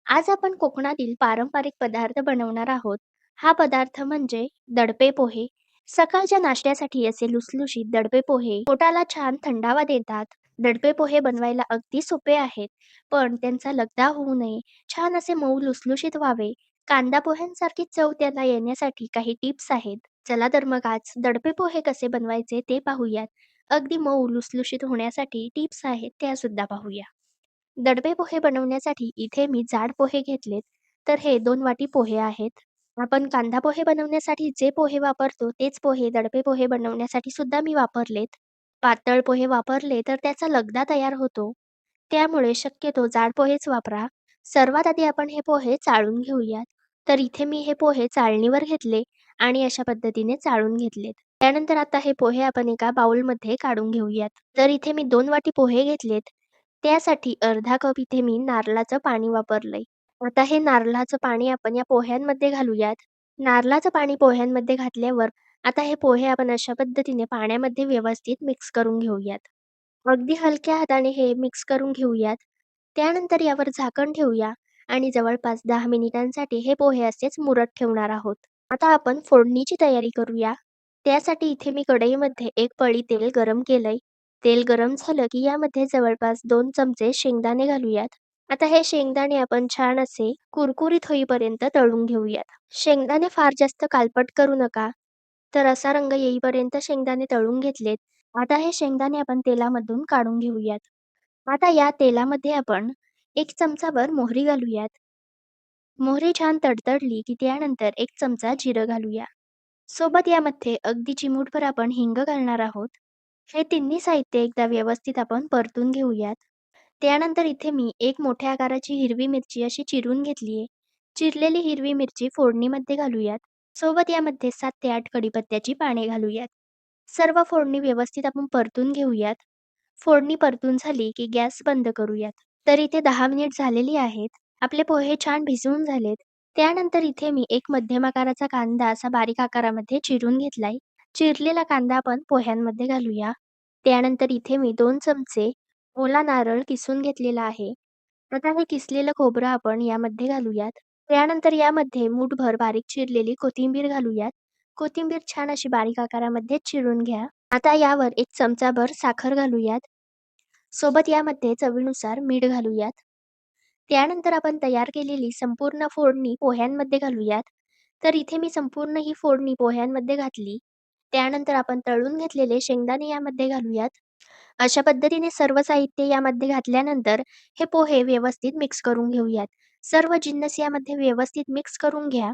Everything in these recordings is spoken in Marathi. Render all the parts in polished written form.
आज आपण कोकणातील पारंपरिक पदार्थ बनवणार आहोत. हा पदार्थ म्हणजे दडपे पोहे. सकाळच्या नाश्त्यासाठी असे लुसलुशीत दडपे पोहे पोटाला छान थंडावा देतात. दडपे पोहे बनवायला अगदी सोपे आहेत, पण त्यांचा लगदा होऊ नये, छान असे मऊ लुसलुशीत व्हावे, कांदा पोह्यांसारखी चव त्याला येण्यासाठी काही टिप्स आहेत. चला तर मग आज दडपे पोहे कसे बनवायचे ते पाहूयात. अगदी मऊ लुसलुशीत होण्यासाठी टिप्स आहेत त्या सुद्धा पाहूया. दडपे पोहे बनवण्यासाठी इथे मी जाड पोहे घेतलेत, तर हे 2 वाटी पोहे आहेत. आपण कांदा पोहे बनवण्यासाठी जे पोहे वापरतो तेच पोहे दडपे पोहे बनवण्यासाठी सुद्धा मी वापरलेत. पातळ पोहे वापरले तर त्याचा लगदा तयार होतो. त्यामुळे शक्यतो जाड पोहेच वापरा. सर्वात आधी आपण हे पोहे चाळून घेऊयात. तर इथे मी हे पोहे चाळणीवर घेतले आणि अशा पद्धतीने चाळून घेतलेत. त्यानंतर आता हे पोहे आपण एका बाउलमध्ये काढून घेऊयात. तर इथे मी 2 वाटी पोहे घेतलेत. त्यासाठी अर्धा कप इथे मी नारळाचं पाणी वापरलंय. आता हे नारळाचं पाणी आपण या पोह्यांमध्ये घालूयात. नारळाचं पाणी पोह्यांमध्ये घातल्यावर आता हे पोहे आपण अशा पद्धतीने पाण्यामध्ये व्यवस्थित मिक्स करून घेऊयात. अगदी हलक्या हाताने हे मिक्स करून घेऊयात. त्यानंतर यावर झाकण ठेवूया आणि जवळपास 10 मिनिटांसाठी हे पोहे असेच मुरत ठेवणार आहोत. आता आपण फोडणीची तयारी करूया. त्यासाठी इथे मी कढईमध्ये एक पळी तेल गरम केलंय. तेल गरम झालं की यामध्ये जवळपास 2 चमचे शेंगदाणे घालूयात. आता हे शेंगदाणे आपण छान असे कुरकुरीत होईपर्यंत तळून घेऊयात. शेंगदाणे फार जास्त काळपट करू नका. तर असा रंग येईपर्यंत शेंगदाणे तळून घेतलेत. आता हे शेंगदाणे आपण तेलामधून काढून घेऊयात. आता या तेलामध्ये आपण 1 चमचाभर मोहरी घालूयात. मोहरी छान तडतडली की त्यानंतर 1 चमचा जिरं घालूया. सोबत यामध्ये अगदी चिमूटभर आपण हिंग घालणार आहोत. हे तिन्ही साहित्य एकदा व्यवस्थित आपण परतून घेऊयात. त्यानंतर इथे मी एक मोठ्या आकाराची हिरवी मिरची अशी चिरून घेतलीये. चिरलेली हिरवी मिरची फोडणीमध्ये घालूयात. सोबत यामध्ये 7 ते 8 कढीपत्त्याची पाने घालूयात. सर्व फोडणी व्यवस्थित आपण परतून घेऊयात. फोडणी परतून झाली की गॅस बंद करूयात. तर इथे 10 मिनिट झालेली आहेत. आपले पोहे छान भिजवून झालेत. त्यानंतर इथे मी एक मध्यम आकाराचा कांदा असा बारीक आकारामध्ये चिरून घेतलाय. चिरलेला कांदा आपण पोह्यांमध्ये घालूया. त्यानंतर इथे मी 2 चमचे ओला नारळ किसून घेतलेला आहे. आता हे किसलेलं खोबरं आपण यामध्ये घालूयात. त्यानंतर यामध्ये मूठभर बारीक चिरलेली कोथिंबीर घालूयात. कोथिंबीर छान अशी बारीक आकारामध्ये चिरून घ्या. आता यावर 1 चमचाभर साखर घालूयात. सोबत यामध्ये चवीनुसार मीठ घालूयात. त्यानंतर आपण तयार केलेली संपूर्ण फोडणी पोह्यांमध्ये घालूयात. तर इथे मी संपूर्ण ही फोडणी पोह्यांमध्ये घातली. त्यानंतर आपण तळून घेतलेले शेंगदाणे यामध्ये घालूयात. अशा पद्धतीने सर्व साहित्य यामध्ये घातल्यानंतर हे पोहे व्यवस्थित मिक्स करून घेऊयात. सर्व जिन्नस यामध्ये व्यवस्थित मिक्स करून घ्या.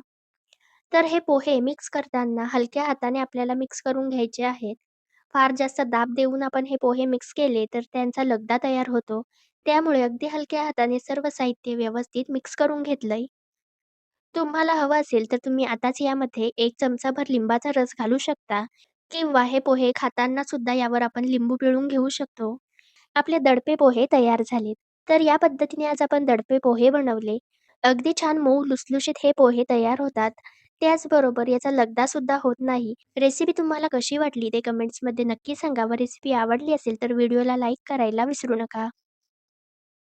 तर हे पोहे मिक्स करताना हलक्या हाताने आपल्याला मिक्स करून घ्यायचे आहेत. फार जास्त दाब देऊन आपण हे पोहे मिक्स केले तर त्यांचा लगदा तयार होतो. त्यामुळे अगदी हलक्या हाताने सर्व साहित्य व्यवस्थित मिक्स करून घेतलंय. तुम्हाला हवं असेल तर तुम्ही आताच यामध्ये 1 चमचाभर लिंबाचा रस घालू शकता किंवा हे पोहे खाताना सुद्धा यावर आपण लिंबू पिळून घेऊ शकतो. आपले दडपे पोहे तयार झालेत. तर या पद्धतीने आज आपण दडपे पोहे बनवले. अगदी छान मऊ लुसलुशीत हे पोहे तयार होतात. त्याचबरोबर याचा लगदा सुद्धा होत नाही. रेसिपी तुम्हाला कशी वाटली ते कमेंट्समध्ये नक्की सांगा व रेसिपी आवडली असेल तर व्हिडिओला लाईक करायला विसरू नका.